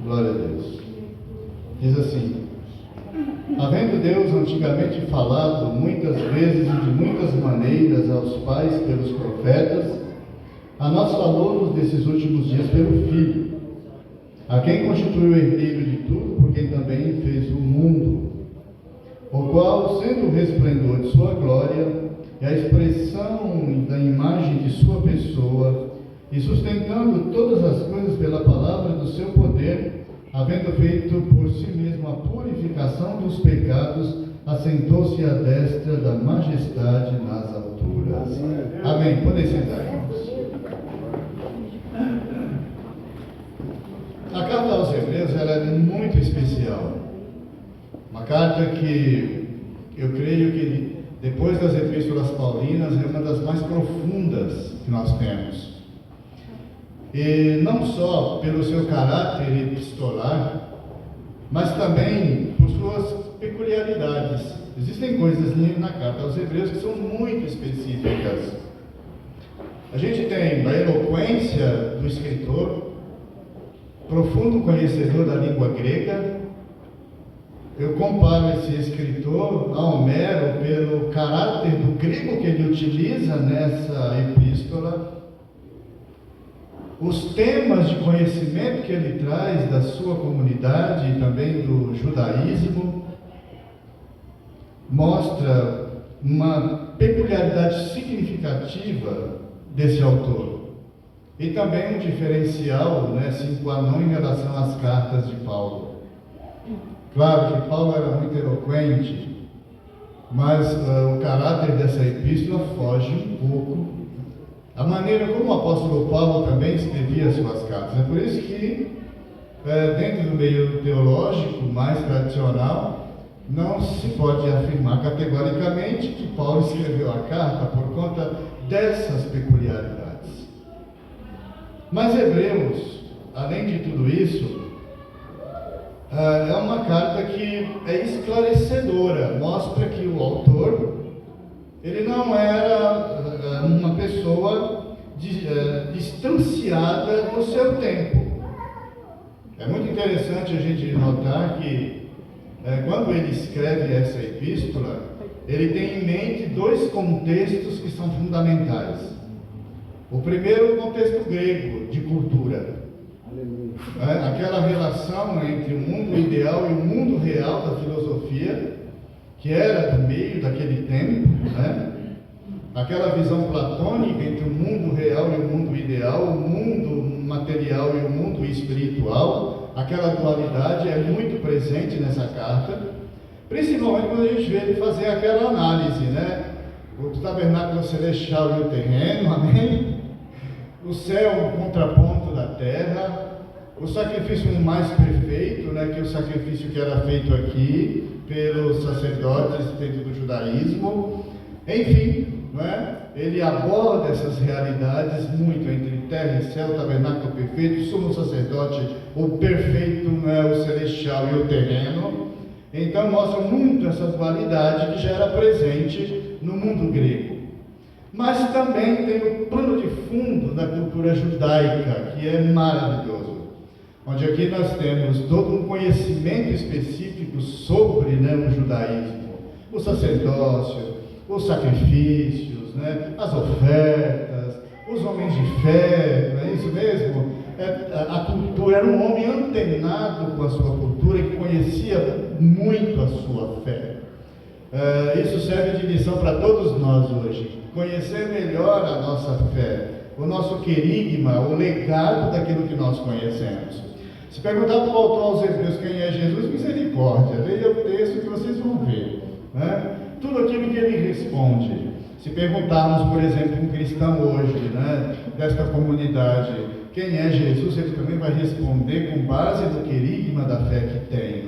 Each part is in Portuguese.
Glória a Deus. Diz assim: havendo Deus antigamente falado muitas vezes e de muitas maneiras aos pais pelos profetas, a nós falou-nos desses últimos dias pelo Filho, a quem constituiu o herdeiro de tudo, por quem também fez o mundo, o qual, sendo o resplendor de sua glória e a expressão da imagem de sua pessoa, e sustentando todas as coisas pela palavra do seu poder, havendo feito por si mesmo a purificação dos pecados, assentou-se à destra da majestade nas alturas. Amém. Podem sentar, irmãos. A carta aos Hebreus ela é muito especial. Uma carta que eu creio que, depois das epístolas paulinas, é uma das mais profundas que nós temos. E não só pelo seu caráter epistolar, mas também por suas peculiaridades. Existem coisas na carta aos Hebreus que são muito específicas. A gente tem a eloquência do escritor, profundo conhecedor da língua grega. Eu comparo esse escritor a Homero pelo caráter do grego que ele utiliza nessa epístola. Os temas de conhecimento que ele traz da sua comunidade e também do judaísmo mostra uma peculiaridade significativa desse autor. E também um diferencial, sine qua non, em relação às cartas de Paulo. Claro que Paulo era muito eloquente, mas o caráter dessa epístola foge um pouco a maneira como o apóstolo Paulo também escrevia suas cartas. É por isso que, dentro do meio teológico mais tradicional, não se pode afirmar categoricamente que Paulo escreveu a carta por conta dessas peculiaridades. Mas Hebreus, além de tudo isso, é uma carta que é esclarecedora, mostra que o autor, ele não era uma pessoa distanciada do seu tempo. É muito interessante a gente notar que, quando ele escreve essa epístola, ele tem em mente dois contextos que são fundamentais. O primeiro, o contexto grego, de cultura. Aquela relação entre o mundo ideal e o mundo real da filosofia, que era do meio daquele tempo, aquela visão platônica entre o mundo real e o mundo ideal, o mundo material e o mundo espiritual. Aquela dualidade é muito presente nessa carta, principalmente quando a gente vê ele fazer aquela análise, o tabernáculo celestial e o terreno, amém? O céu, o contraponto da terra, o sacrifício mais perfeito, que o sacrifício que era feito aqui pelos sacerdotes dentro do judaísmo. Enfim, ele aborda essas realidades muito entre terra e céu, tabernáculo perfeito, sumo sacerdote, o perfeito, o celestial e o terreno. Então mostra muito essa dualidade que já era presente no mundo grego. Mas também tem o pano de fundo da cultura judaica, que é maravilhoso, onde aqui nós temos todo um conhecimento específico sobre o judaísmo, o sacerdócio, os sacrifícios, as ofertas, os homens de fé, não é isso mesmo? A cultura, era um homem antenado com a sua cultura e que conhecia muito a sua fé. Isso serve de lição para todos nós hoje. Conhecer melhor a nossa fé, o nosso querigma, o legado daquilo que nós conhecemos. Se perguntar para o autor aos Hebreus quem é Jesus, misericórdia, leia o texto que vocês vão ver. Tudo aquilo que ele responde. Se perguntarmos, por exemplo, um cristão hoje, desta comunidade, quem é Jesus, ele também vai responder com base no querigma da fé que tem,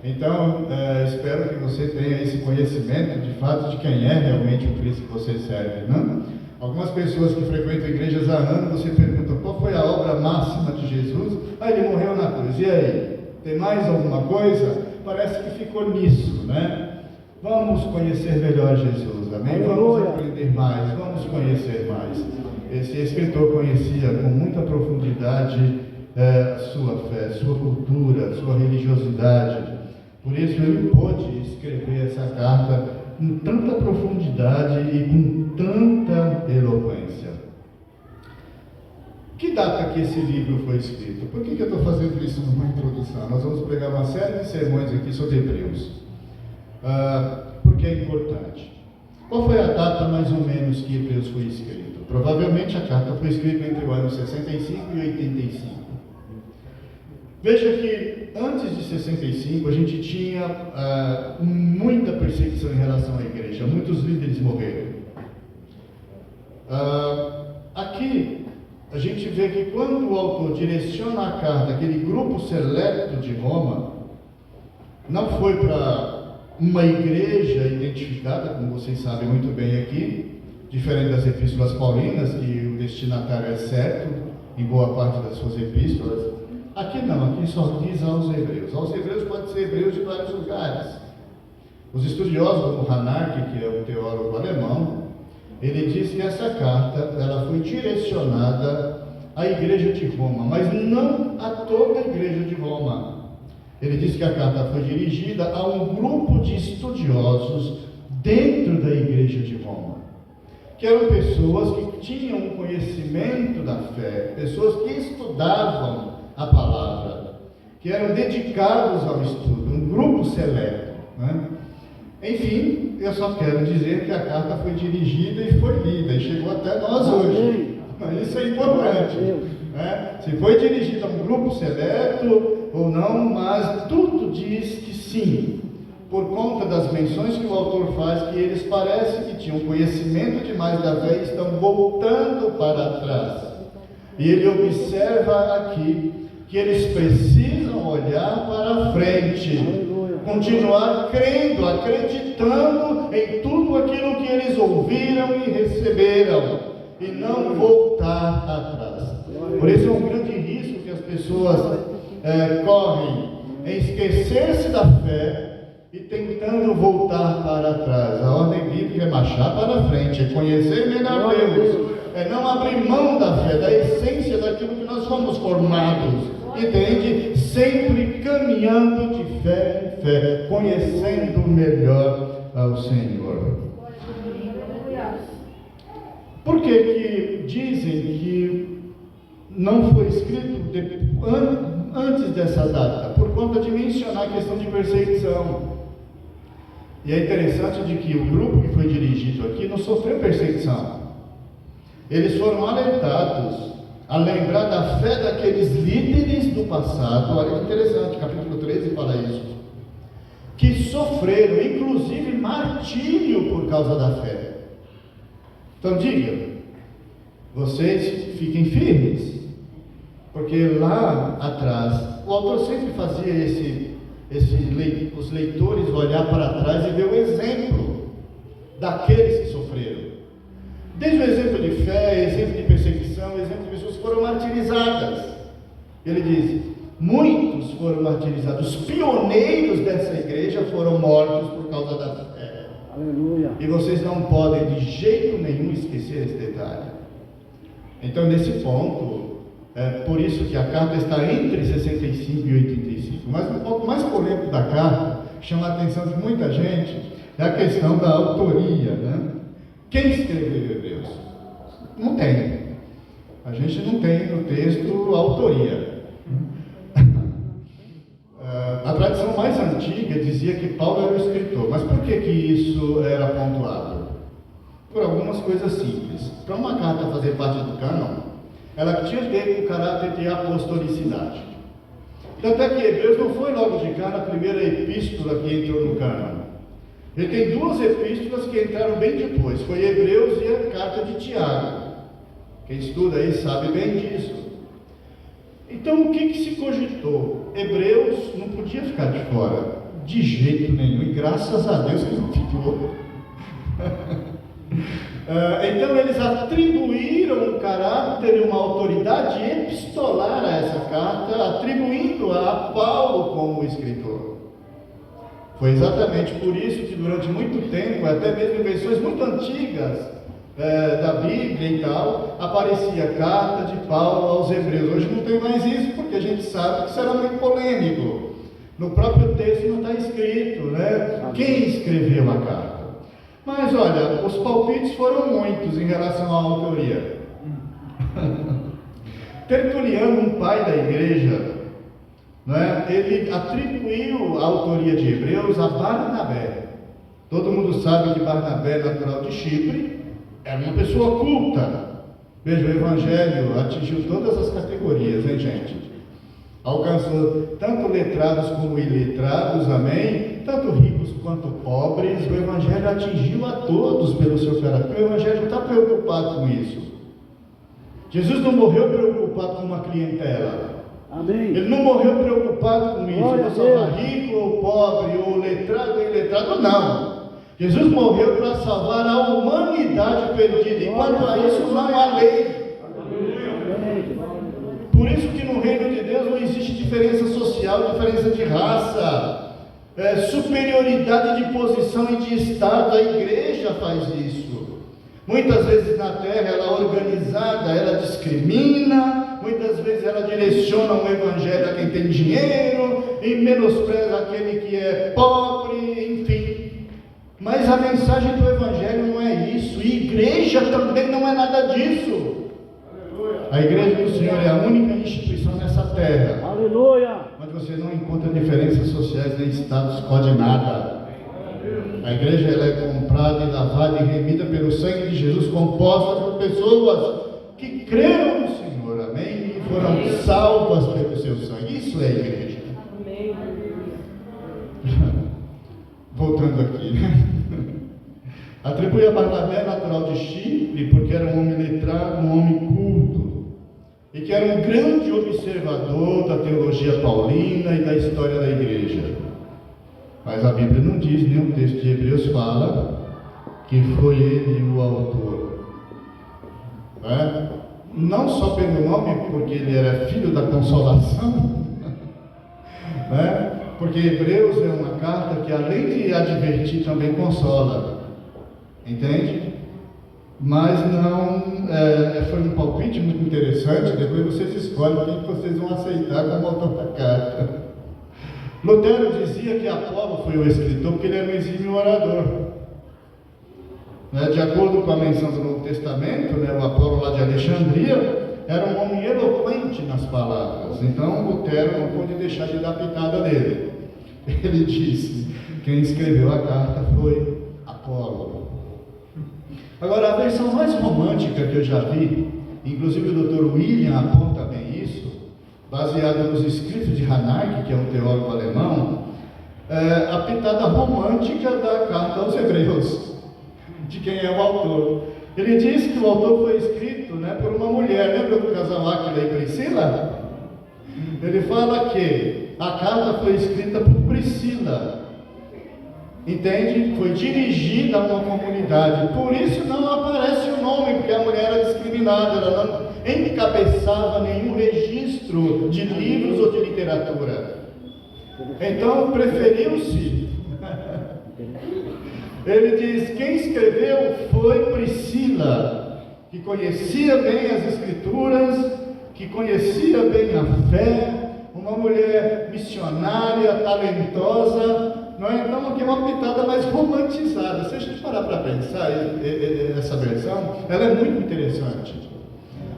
Então, espero que você tenha esse conhecimento de fato de quem é realmente o Cristo que você serve, Algumas pessoas que frequentam igrejas há anos, você pergunta qual foi a obra máxima de Jesus? Ele morreu na cruz. E aí? Tem mais alguma coisa? Parece que ficou nisso, Vamos conhecer melhor Jesus, amém? Vamos aprender mais, vamos conhecer mais. Esse escritor conhecia com muita profundidade sua fé, sua cultura, sua religiosidade. Por isso ele pôde escrever essa carta com tanta profundidade e com tanta eloquência. Que data que esse livro foi escrito? Por que eu estou fazendo isso numa introdução? Nós vamos pregar uma série de sermões aqui sobre Hebreus. Porque é importante. Qual foi a data mais ou menos que Hebreus foi escrito? Provavelmente a carta foi escrita entre o ano 65 e 85. Veja que antes de 65 a gente tinha muita perseguição em relação à igreja, muitos líderes morreram. Aqui a gente vê que quando o autor direciona a carta, aquele grupo seleto de Roma, não foi para uma igreja identificada, como vocês sabem muito bem aqui, diferente das epístolas paulinas, que o destinatário é certo em boa parte das suas epístolas. Aqui não, aqui só diz aos hebreus. Aos hebreus pode ser hebreus de vários lugares. Os estudiosos, como Hanark, que é um teólogo alemão, ele diz que essa carta ela foi direcionada à igreja de Roma, mas não a toda a igreja de Roma. Ele diz que a carta foi dirigida a um grupo de estudiosos dentro da igreja de Roma, que eram pessoas que tinham um conhecimento da fé, pessoas que estudavam a palavra, que eram dedicados ao estudo, um grupo seleto, né? Enfim, eu só quero dizer que a carta foi dirigida e foi lida, e chegou até nós hoje. Isso é importante, né? Se foi dirigida a um grupo seleto ou não, mas tudo diz que sim, por conta das menções que o autor faz, que eles parecem que tinham conhecimento demais da fé e estão voltando para trás. E ele observa aqui que eles precisam olhar para a frente, continuar crendo, acreditando em tudo aquilo que eles ouviram e receberam, e não voltar atrás. Por isso é um grande risco que as pessoas correm em esquecer-se da fé e tentando voltar para trás. A ordem bíblica é marchar para frente, é conhecer melhor Deus, é não abrir mão da fé, da essência daquilo que nós fomos formados, entende? Sempre caminhando de fé em fé, conhecendo melhor ao Senhor. Por que dizem que não foi escrito antes dessa data? Por conta de mencionar a questão de perseguição. E é interessante de que o grupo que foi dirigido aqui não sofreu perseguição. Eles foram alertados a lembrar da fé daqueles líderes do passado. Olha que interessante, capítulo 13 fala isso, que sofreram inclusive martírio por causa da fé. Então diga, vocês fiquem firmes, porque lá atrás o autor sempre fazia os leitores olhar para trás e ver o exemplo daqueles que sofreram. Desde o exemplo de fé, exemplo de perseguição, exemplo de pessoas que foram martirizadas. Ele diz, muitos foram martirizados, os pioneiros dessa igreja foram mortos por causa da fé. Aleluia. E vocês não podem de jeito nenhum esquecer esse detalhe. Então nesse ponto, por isso que a carta está entre 65 e 85. Mas o ponto mais polêmico da carta, que chama a atenção de muita gente, é a questão da autoria, né? Quem escreveu Hebreus? Não tem. A gente não tem no texto autoria. A tradição mais antiga dizia que Paulo era o escritor. Mas por que isso era pontuado? Por algumas coisas simples. Para uma carta fazer parte do cânon, ela tinha que ter um caráter de apostolicidade. Tanto é que Hebreus não foi logo de cara a primeira epístola que entrou no cânon. Ele tem duas epístolas que entraram bem depois, foi Hebreus e a carta de Tiago. Quem estuda aí sabe bem disso. Então o que se cogitou? Hebreus não podia ficar de fora, de jeito nenhum, e graças a Deus que não ficou. Então eles atribuíram um caráter e uma autoridade epistolar a essa carta, atribuindo-a a Paulo como escritor. Foi exatamente por isso que durante muito tempo, até mesmo em versões muito antigas da Bíblia e tal, aparecia a carta de Paulo aos Hebreus. Hoje não tem mais isso, porque a gente sabe que isso era muito polêmico. No próprio texto não está escrito, né, quem escreveu a carta. Mas olha, os palpites foram muitos em relação à autoria. Tertuliano, um pai da igreja, né, ele atribuiu a autoria de Hebreus a Barnabé. Todo mundo sabe que Barnabé, natural de Chipre, era uma pessoa culta. Veja, o evangelho atingiu todas as categorias, hein, gente? Alcançou tanto letrados como iletrados, amém? Tanto ricos quanto pobres. O evangelho atingiu a todos pelo seu caráter. O evangelho não está preocupado com isso. Jesus não morreu preocupado com uma clientela. Amém. Ele não morreu preocupado com isso. Vou salvar rico ou pobre, ou letrado ou iletrado, não. Jesus morreu para salvar a humanidade perdida. E quanto a isso, não há lei. Por isso que no reino de Deus não existe diferença social, diferença de raça, superioridade de posição e de estado. A igreja faz isso. Muitas vezes na terra ela é organizada, ela discrimina, muitas vezes ela direciona o evangelho a quem tem dinheiro e menospreza aquele que é pobre, enfim. Mas a mensagem do evangelho não é isso, e igreja também não é nada disso. A igreja do Senhor é a única instituição nessa terra. Aleluia. Onde você não encontra diferenças sociais nem status quo de nada. A igreja ela é comprada e lavada e remida pelo sangue de Jesus, composta por pessoas que creram no Senhor, amém? E foram salvas pelo seu sangue. Isso é a igreja. Amém. Voltando aqui, né? Atribui a Barnabé, natural de Chipre, porque era um homem letrado, um homem culto, e que era um grande observador da teologia paulina e da história da igreja. Mas a Bíblia não diz, nem o texto de Hebreus fala que foi ele o autor. Não só pelo nome, porque ele era filho da consolação, porque Hebreus é uma carta que, além de advertir, também consola. Entende? Mas não, foi um palpite muito interessante. Depois vocês escolhem quem vocês vão aceitar como autor da carta. Lutero dizia que Apolo foi o escritor porque ele era um exímio orador. De acordo com a menção do Novo Testamento, o Apolo lá de Alexandria era um homem eloquente nas palavras. Então Lutero não pôde deixar de dar pitada dele. Ele disse: quem escreveu a carta foi Apolo. Agora, a versão mais romântica que eu já vi, inclusive o Dr. William aponta bem isso, baseado nos escritos de Hanark, que é um teólogo alemão, a pitada romântica da carta aos Hebreus, de quem é o autor. Ele diz que o autor foi escrito por uma mulher. Lembra do casal Áquila e Priscila? Ele fala que a carta foi escrita por Priscila. Entende? Foi dirigida a uma comunidade. Por isso não aparece o nome, porque a mulher era discriminada, ela não encabeçava nenhum registro de livros ou de literatura. Então preferiu-se. Ele diz: quem escreveu foi Priscila, que conhecia bem as escrituras, que conhecia bem a fé, uma mulher missionária, talentosa. Então aqui é uma pitada mais romantizada. Se a gente parar para pensar, essa versão, ela é muito interessante.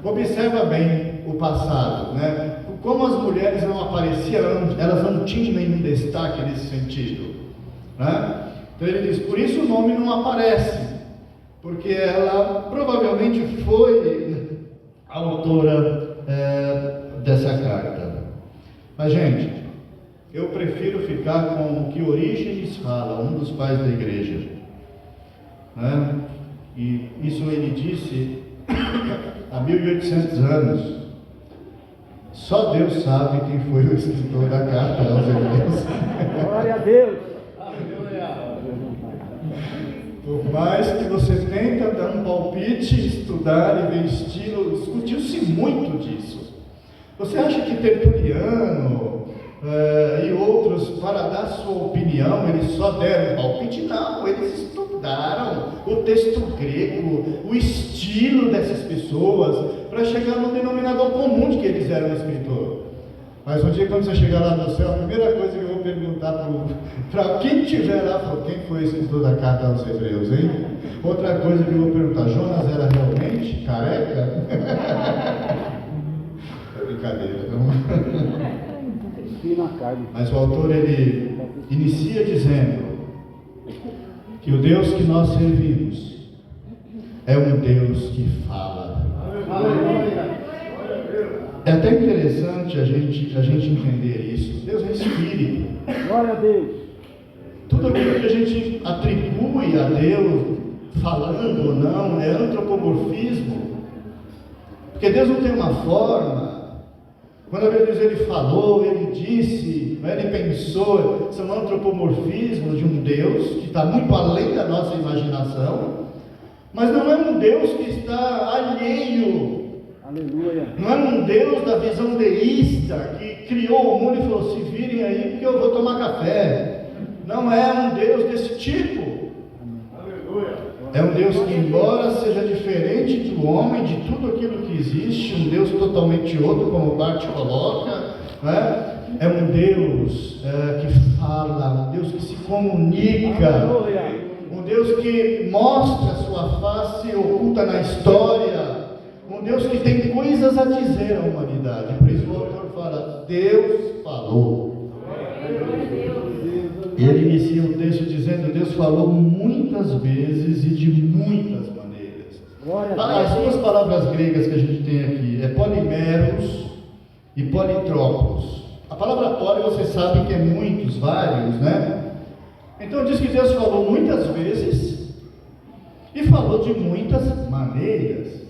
Observa bem o passado, como as mulheres não apareciam, elas não tinham nenhum destaque nesse sentido, Então ele diz: por isso o nome não aparece, porque ela provavelmente foi a autora dessa carta. Mas, gente, eu prefiro ficar com o que Orígenes fala, um dos pais da igreja, e isso ele disse há 1800 anos. Só Deus sabe quem foi o escritor da carta aos Hebreus. Glória a Deus. Por mais que você tenta dar um palpite, estudar e ver estilo, discutiu-se muito disso. Você acha que Tertuliano e outros, para dar sua opinião, eles só deram palpite? Não, eles estudaram estudaram o texto grego, o estilo dessas pessoas, para chegar no denominador comum de que eles eram escritores. Mas um dia, quando você chegar lá no céu, a primeira coisa que eu vou perguntar para quem estiver lá, quem foi o escritor da carta aos Hebreus, hein? Outra coisa que eu vou perguntar, Jonas era realmente careca? É brincadeira, não? Mas o autor, ele inicia dizendo que o Deus que nós servimos é um Deus que fala. É até interessante a gente entender isso. Deus é espírito. Glória a Deus. Tudo aquilo que a gente atribui a Deus, falando ou não, é antropomorfismo. Porque Deus não tem uma forma. Quando a Bíblia diz ele falou, ele disse, ele pensou, são antropomorfismos de um Deus que está muito além da nossa imaginação, mas não é um Deus que está alheio. Aleluia. Não é um Deus da visão deísta que criou o mundo e falou: se virem aí porque eu vou tomar café. Não é um Deus desse tipo. Aleluia. É um Deus que, embora seja diferente do homem, de tudo aquilo que existe, um Deus totalmente outro, como o Bart coloca, né? É um Deus que fala, um Deus que se comunica. Aleluia. Um Deus que mostra a sua face oculta na história. Um Deus que tem coisas a dizer à humanidade. Por isso o autor fala: Deus falou. Ele inicia o texto dizendo: Deus falou muitas vezes e de muitas maneiras. As duas palavras gregas que a gente tem aqui é polimeros e politrópos. A palavra poli, você sabe que é muitos, vários, né? Então diz que Deus falou muitas vezes e falou de muitas maneiras.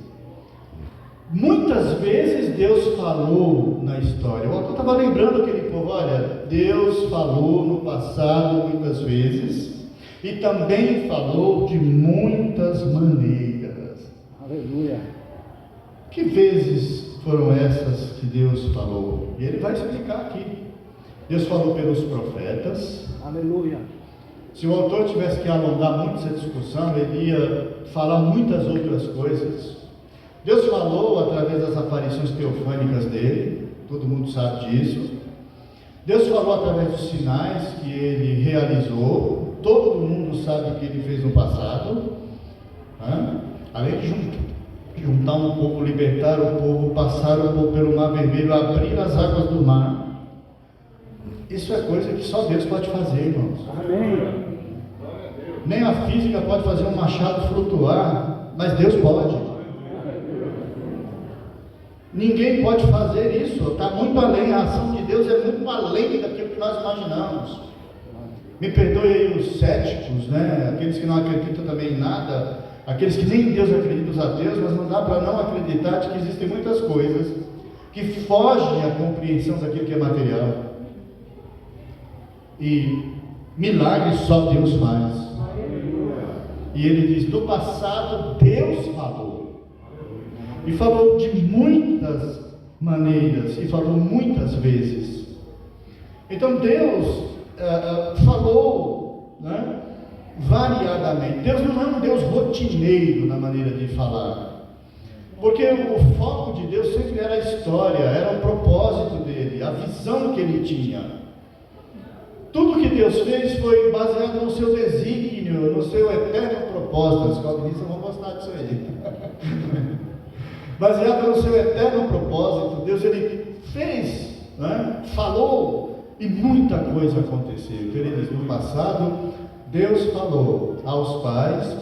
Muitas vezes Deus falou na história. O autor estava lembrando aquele povo: olha, Deus falou no passado muitas vezes e também falou de muitas maneiras. Aleluia. Que vezes foram essas que Deus falou? E ele vai explicar aqui. Deus falou pelos profetas. Aleluia. Se o autor tivesse que alongar muito essa discussão, ele ia falar muitas outras coisas. Deus falou através das aparições teofânicas dele, todo mundo sabe disso. Deus falou através dos sinais que ele realizou, todo mundo sabe o que ele fez no passado. Além de juntar um povo, libertar o povo, passar o povo pelo mar vermelho, abrir as águas do mar. Isso é coisa que só Deus pode fazer, irmãos. Amém. Nem a física pode fazer um machado flutuar, mas Deus pode. Ninguém pode fazer isso, está muito além. A ação de Deus é muito além daquilo que nós imaginamos. Me perdoe aí os céticos, né? Aqueles que não acreditam também em nada, aqueles que nem em Deus acreditam, os ateus, mas não dá para não acreditar de que existem muitas coisas que fogem à compreensão daquilo que é material. E milagres só Deus faz. E ele diz: no passado Deus falou. E falou de muitas maneiras, e falou muitas vezes. Então Deus falou, né, variadamente. Deus não é um Deus rotineiro na maneira de falar, porque o foco de Deus sempre era a história, era o propósito dele, a visão que ele tinha. Tudo que Deus fez foi baseado no seu desígnio, no seu eterno propósito. Os calvinistas vão gostar disso aí. Baseado no seu eterno propósito, Deus ele fez, né? Falou, e muita coisa aconteceu. Então ele diz: no passado, Deus falou aos pais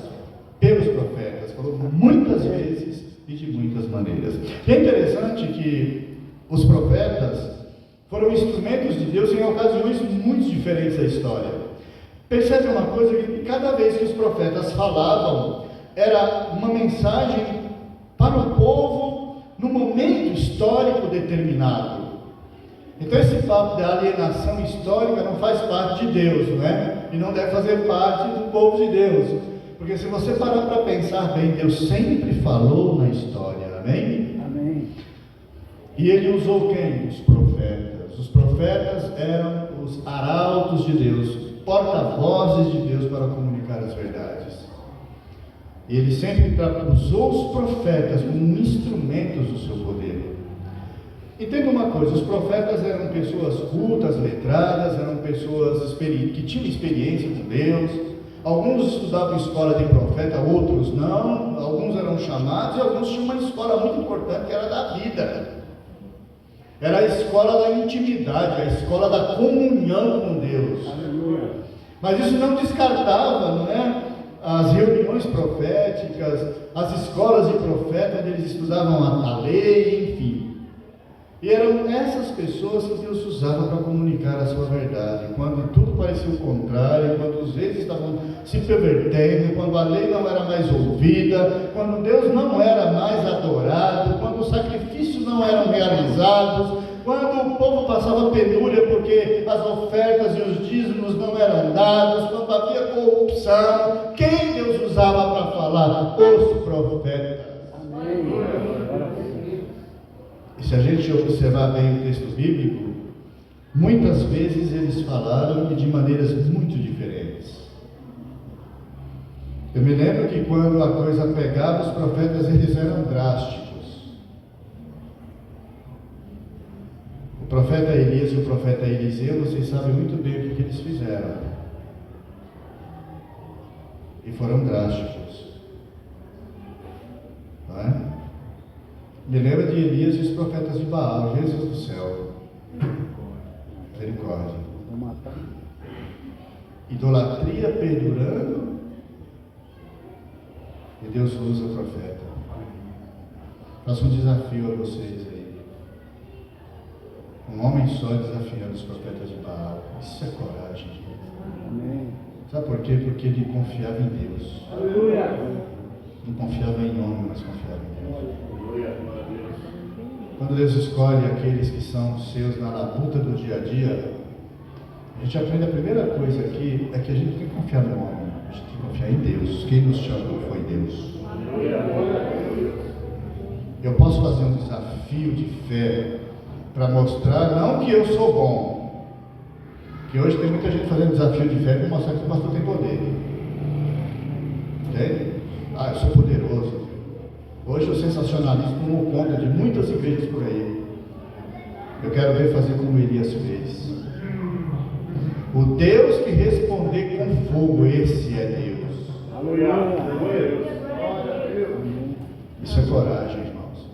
pelos profetas, falou muitas vezes e de muitas maneiras. E é interessante que os profetas foram instrumentos de Deus em ocasiões muito diferentes da história. Percebe uma coisa, que cada vez que os profetas falavam, era uma mensagem para o povo num momento histórico determinado. Então esse papo da alienação histórica não faz parte de Deus, não é? E não deve fazer parte do povo de Deus. Porque se você parar para pensar bem, Deus sempre falou na história, amém? Amém. E ele usou quem? Os profetas. Os profetas eram os arautos de Deus, porta-vozes de Deus para comunicar as verdades. Ele sempre usou os profetas como instrumentos do seu poder. Entenda uma coisa, os profetas eram pessoas cultas, letradas, eram pessoas que tinham experiência com Deus. Alguns estudavam escola de profeta, outros não. Alguns eram chamados e alguns tinham uma escola muito importante, que era da vida. Era a escola da intimidade, a escola da comunhão com Deus. Mas isso não descartava, não é? As reuniões proféticas, as escolas de profeta, onde eles estudavam a lei, enfim. E eram essas pessoas que Deus usava para comunicar a sua verdade. Quando tudo parecia o contrário, quando os reis estavam se pervertendo, quando a lei não era mais ouvida, quando Deus não era mais adorado, quando os sacrifícios não eram realizados, quando o povo passava penúria porque as ofertas e os dízimos não eram dados, quando havia corrupção, quem Deus usava para falar? Os profetas. E se a gente observar bem o texto bíblico, muitas vezes eles falaram de maneiras muito diferentes. Eu me lembro que quando a coisa pegava, os profetas eles eram drásticos. O profeta Elias e o profeta Eliseu, vocês sabem muito bem o que eles fizeram. E foram drásticos. Não é? Me lembra de Elias e os profetas de Baal, Jesus do céu. Misericórdia. Idolatria perdurando. E Deus usa o profeta. Faço um desafio a vocês aí. Um homem só desafiando os profetas de Baal. Isso é coragem. Amém. Sabe por quê? Porque ele confiava em Deus. Aleluia. Não confiava em homem, mas confiava em Deus. Quando Deus escolhe aqueles que são seus na labuta do dia a dia, a gente aprende a primeira coisa aqui, é que a gente tem que confiar no homem, a gente tem que confiar em Deus. Quem nos chamou foi Deus. Eu posso fazer um desafio de fé para mostrar, não que eu sou bom, que hoje tem muita gente fazendo desafio de fé para mostrar que o pastor tem poder. Entende? Eu sou poderoso. Hoje o sensacionalismo tomou conta de muitas igrejas por aí. Eu quero ver fazer como Elias fez. O Deus que responder com fogo, esse é Deus. Aleluia. Isso é coragem, irmãos.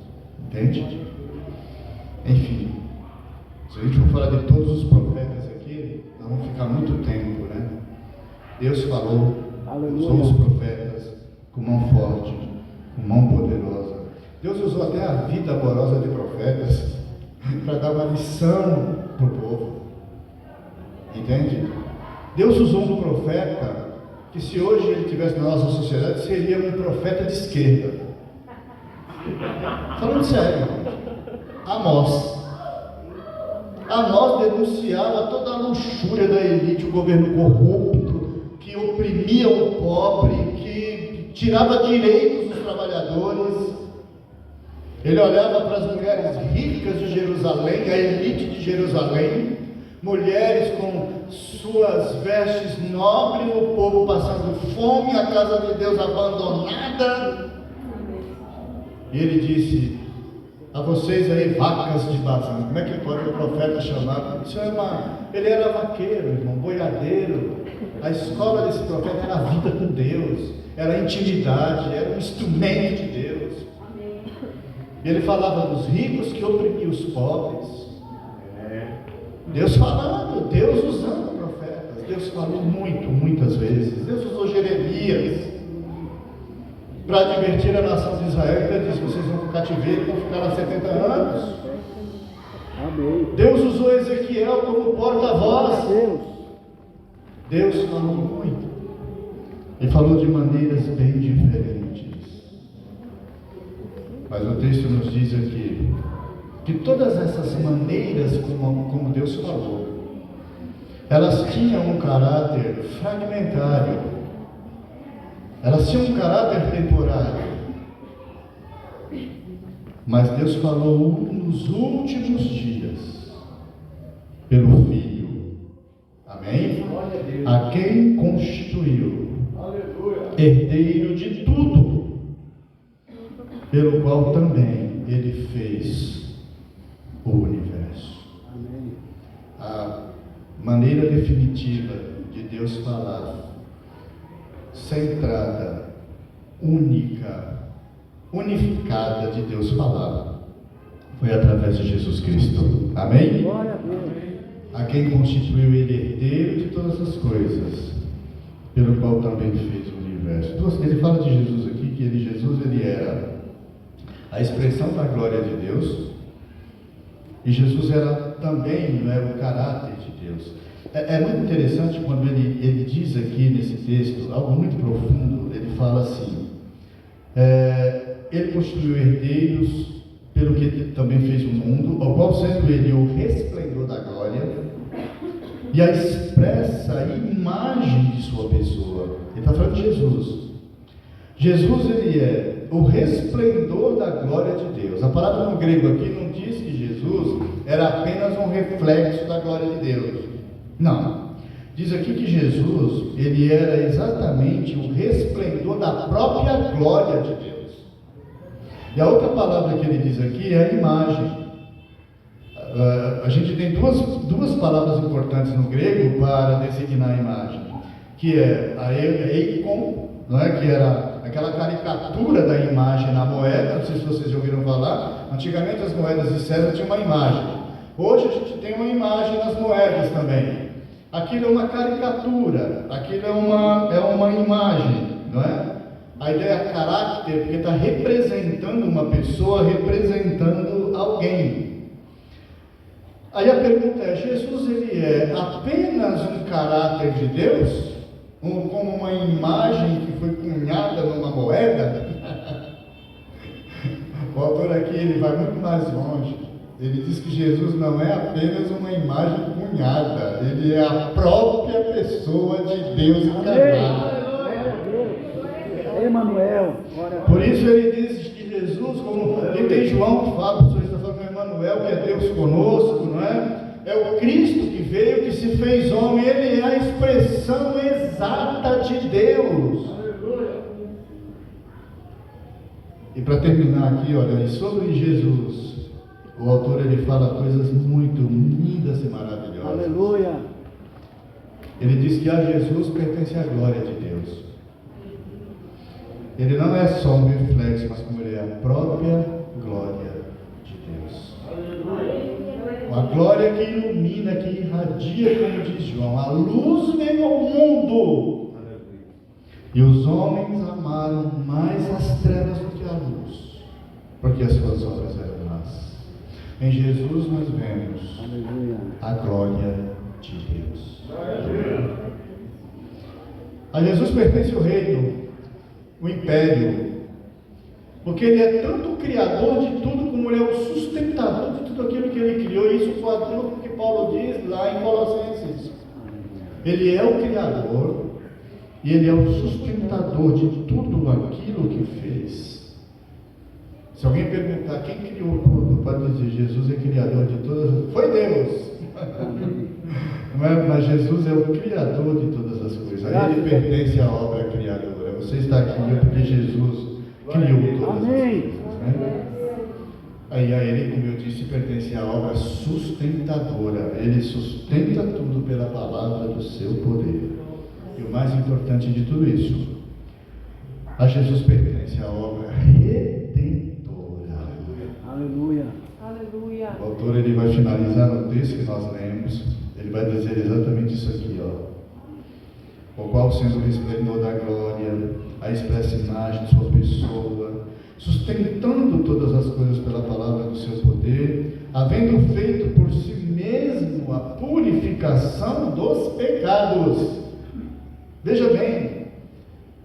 Entende? Enfim, se a gente for falar de todos os profetas aqui, nós vamos ficar muito tempo, né? Deus falou, usou os profetas com mão forte, com mão poderosa. Deus usou até a vida amorosa de profetas para dar uma lição para o povo. Entende? Deus usou um profeta que, se hoje ele estivesse na nossa sociedade, seria um profeta de esquerda. Falando sério, Amós. Amós denunciava toda a luxúria da elite, o governo corrupto, que oprimia o pobre, que tirava direitos dos trabalhadores. Ele olhava para as mulheres ricas de Jerusalém, a elite de Jerusalém, mulheres com suas vestes nobres, o povo passando fome, a casa de Deus abandonada. E ele disse: a vocês aí, vacas de Bazã. Como é que pode o profeta chamar? Isso é ele era vaqueiro, irmão, boiadeiro. A escola desse profeta era a vida com Deus, era a intimidade, era um instrumento de Deus. E ele falava dos ricos que oprimiam os pobres. Deus falando, Deus usando profetas. Deus falou muitas vezes. Deus usou Jeremias para advertir a nação de Israel. Ele disse: vocês vão para o cativeiro e vão ficar lá 70 anos. Amém. Deus usou Ezequiel como porta-voz. Deus falou muito. E falou de maneiras bem diferentes. Mas o texto nos diz aqui que todas essas maneiras como Deus falou, elas tinham um caráter fragmentário, elas tinham um caráter temporário. Mas Deus falou nos últimos dias pelo Filho, amém? A quem constituiu herdeiro de tudo, pelo qual também Ele fez o universo. Amém. A maneira definitiva de Deus falar, centrada, única, unificada de Deus falar, foi através de Jesus Cristo. Amém? Glória a Deus. A quem constituiu Ele herdeiro de todas as coisas, pelo qual também fez o universo. Ele fala de Jesus aqui, que Jesus era a expressão da glória de Deus, e Jesus era também, o caráter de Deus. É muito interessante quando ele diz aqui nesse texto, algo muito profundo. Ele fala assim, ele constituiu herdeiros pelo que ele também fez o mundo, ao qual sendo ele o resplendor da glória e a expressa imagem de sua pessoa. Ele está falando de Jesus. Jesus, ele é o resplendor da glória de Deus. A palavra no grego aqui não diz que Jesus era apenas um reflexo da glória de Deus. Não. Diz aqui que Jesus, ele era exatamente o resplendor da própria glória de Deus. E a outra palavra que ele diz aqui é a imagem. A gente tem duas palavras importantes no grego para designar a imagem, que é a eikon, não é? Que era aquela caricatura da imagem na moeda. Não sei se vocês já ouviram falar. Antigamente as moedas de César tinham uma imagem. Hoje a gente tem uma imagem nas moedas também. Aquilo é uma caricatura, aquilo é uma imagem, não é? A ideia é caráter, porque está representando uma pessoa, representando alguém. Aí a pergunta é, Jesus ele é apenas um caráter de Deus? Como uma imagem que foi cunhada numa moeda? O autor aqui ele vai muito mais longe. Ele diz que Jesus não é apenas uma imagem cunhada, ele é a própria pessoa de Deus encarnado. Emanuel. Por isso ele diz que Jesus, como e tem João que fala, o senhor está falando com Emanuel, que é Deus conosco, não é? É o Cristo que veio, que se fez homem, ele é a expressão exata de Deus. E para terminar aqui, olha, sobre Jesus, o autor ele fala coisas muito lindas e maravilhosas. Aleluia. Ele diz que a Jesus pertence a glória de Deus. Ele não é só um reflexo, mas como ele é a própria glória de Deus. Uma glória que ilumina, que irradia, como diz João. A luz veio ao mundo. E os homens amaram mais as trevas do que a luz, porque as suas obras eram más. Em Jesus nós vemos a glória de Deus. A Jesus pertence o reino, o império, porque ele é tanto o criador de tudo, como ele é o sustentador de tudo aquilo que ele criou. Isso foi aquilo que Paulo diz lá em Colossenses. Ele é o criador e ele é o sustentador de tudo aquilo que fez. Se alguém perguntar quem criou tudo, pode dizer Jesus é criador de todas. Foi Deus. Mas Jesus é o criador de todas as coisas. A ele pertence a obra criadora. Você está aqui porque Jesus criou todas as coisas, né? Aí a ele, como eu disse, pertence à obra sustentadora. Ele sustenta tudo pela palavra do seu poder. E o mais importante de tudo isso, a Jesus pertence a obra redentora. Aleluia. Aleluia. O autor ele vai finalizar no texto que nós lemos. Ele vai dizer exatamente isso aqui, o qual sendo o resplendor da glória, a expressa imagem de sua pessoa, sustentando todas as coisas pela palavra do seu poder, havendo feito por si mesmo a purificação dos pecados. Veja bem,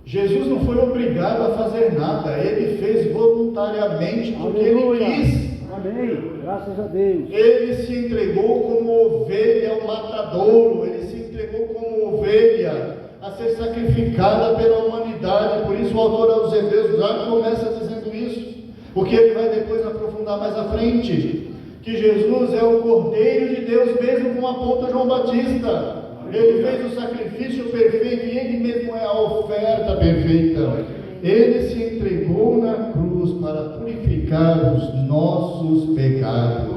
Jesus não foi obrigado a fazer nada, ele fez voluntariamente porque Aleluia. ele quis. Amém. Graças a Deus. Ele se entregou como ovelha ao matadouro, ele se entregou como ovelha a ser sacrificada pela humanidade. Por isso o autor aos Hebreus já começa dizendo isso, porque ele vai depois aprofundar mais à frente, que Jesus é o Cordeiro de Deus, mesmo como aponta João Batista. Ele fez o sacrifício perfeito e ele mesmo é a oferta perfeita. Ele se entregou na cruz para purificar os nossos pecados.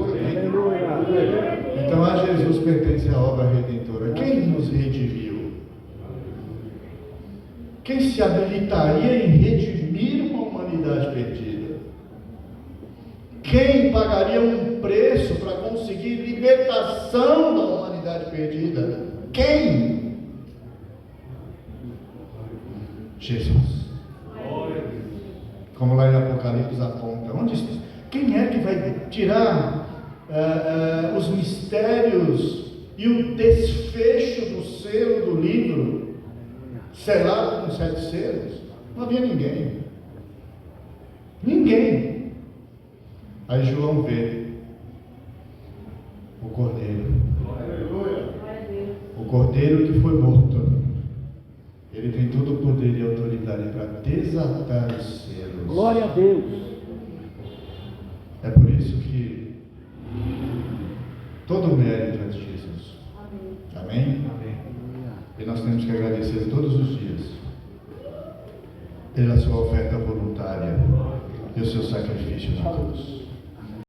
Então a Jesus pertence a obra redentora. Quem nos redimiu? Quem se habilitaria em redimir uma humanidade perdida? Quem pagaria um preço para conseguir libertação da humanidade perdida? Quem? Jesus. Como lá em Apocalipse aponta. Quem é que vai tirar os mistérios e o desfecho do selo do livro, selado com 7 selos? Não havia ninguém. Ninguém. Aí João vê o Cordeiro. O Cordeiro que foi morto. Ele tem todo o poder e autoridade para desatar os selos. Glória a Deus. É por isso que todo o mérito é de Jesus. Amém? Amém? E nós temos que agradecer todos os dias pela sua oferta voluntária e o seu sacrifício na cruz.